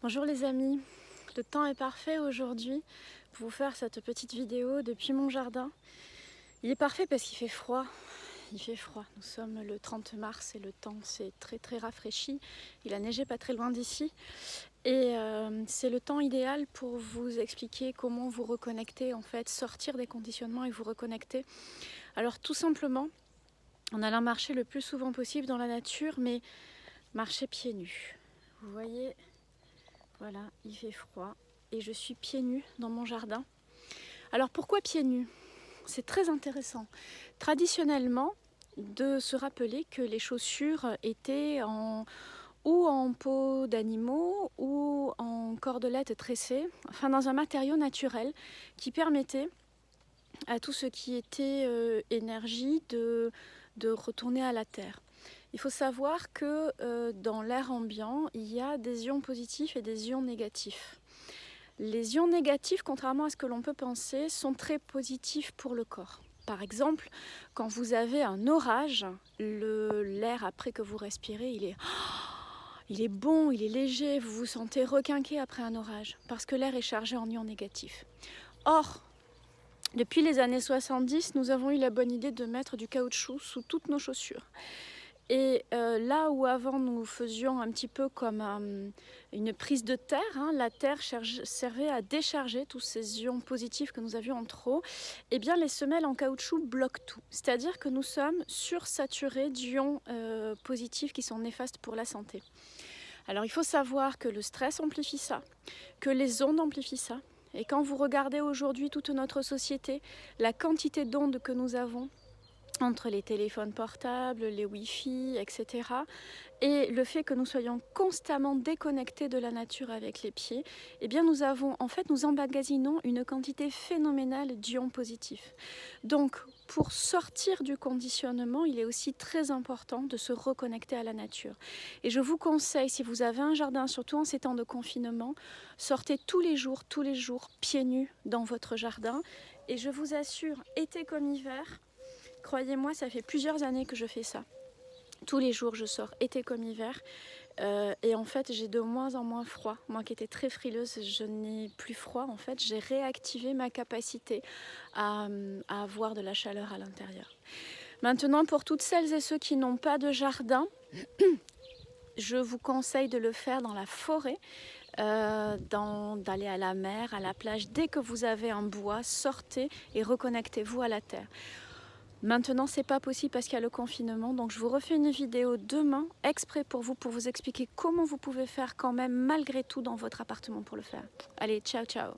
Bonjour les amis, le temps est parfait aujourd'hui pour vous faire cette petite vidéo depuis mon jardin. Il est parfait parce qu'il fait froid, Nous sommes le 30 mars et le temps s'est très rafraîchi. Il a neigé pas très loin d'ici et c'est le temps idéal pour vous expliquer comment vous reconnecter, en fait, sortir des conditionnements et vous reconnecter. Alors tout simplement, en allant marcher le plus souvent possible dans la nature, mais marcher pieds nus. Vous voyez, voilà, il fait froid et je suis pieds nus dans mon jardin. Alors pourquoi pieds nus? C'est très intéressant. Traditionnellement, de se rappeler que les chaussures étaient ou en peau d'animaux ou en cordelette tressée, enfin dans un matériau naturel qui permettait à tout ce qui était énergie de retourner à la terre. Il faut savoir que dans l'air ambiant, il y a des ions positifs et des ions négatifs. Les ions négatifs, contrairement à ce que l'on peut penser, sont très positifs pour le corps. Par exemple, quand vous avez un orage, l'air après que vous respirez, il est bon, il est léger, vous vous sentez requinqué après un orage, parce que l'air est chargé en ions négatifs. Or, depuis les années 70, nous avons eu la bonne idée de mettre du caoutchouc sous toutes nos chaussures. Et là où avant nous faisions un petit peu comme une prise de terre, la terre servait à décharger tous ces ions positifs que nous avions en trop, et bien les semelles en caoutchouc bloquent tout. C'est-à-dire que nous sommes sursaturés d'ions positifs qui sont néfastes pour la santé. Alors il faut savoir que le stress amplifie ça, que les ondes amplifient ça. Et quand vous regardez aujourd'hui toute notre société, la quantité d'ondes que nous avons, entre les téléphones portables, les Wi-Fi, etc. et le fait que nous soyons constamment déconnectés de la nature avec les pieds, eh bien nous emmagasinons une quantité phénoménale d'ions positifs. Donc, pour sortir du conditionnement, il est aussi très important de se reconnecter à la nature. Et je vous conseille, si vous avez un jardin, surtout en ces temps de confinement, sortez tous les jours, pieds nus dans votre jardin. Et je vous assure, été comme hiver, croyez-moi, ça fait plusieurs années que je fais ça. Tous les jours, je sors, été comme hiver. Et en fait, j'ai de moins en moins froid. Moi qui étais très frileuse, je n'ai plus froid. En fait, j'ai réactivé ma capacité à avoir de la chaleur à l'intérieur. Maintenant, pour toutes celles et ceux qui n'ont pas de jardin, je vous conseille de le faire dans la forêt, d'aller à la mer, à la plage. Dès que vous avez un bois, sortez et reconnectez-vous à la terre. Maintenant, c'est pas possible parce qu'il y a le confinement, donc je vous refais une vidéo demain exprès pour vous expliquer comment vous pouvez faire quand même malgré tout dans votre appartement pour le faire. Allez, ciao ciao!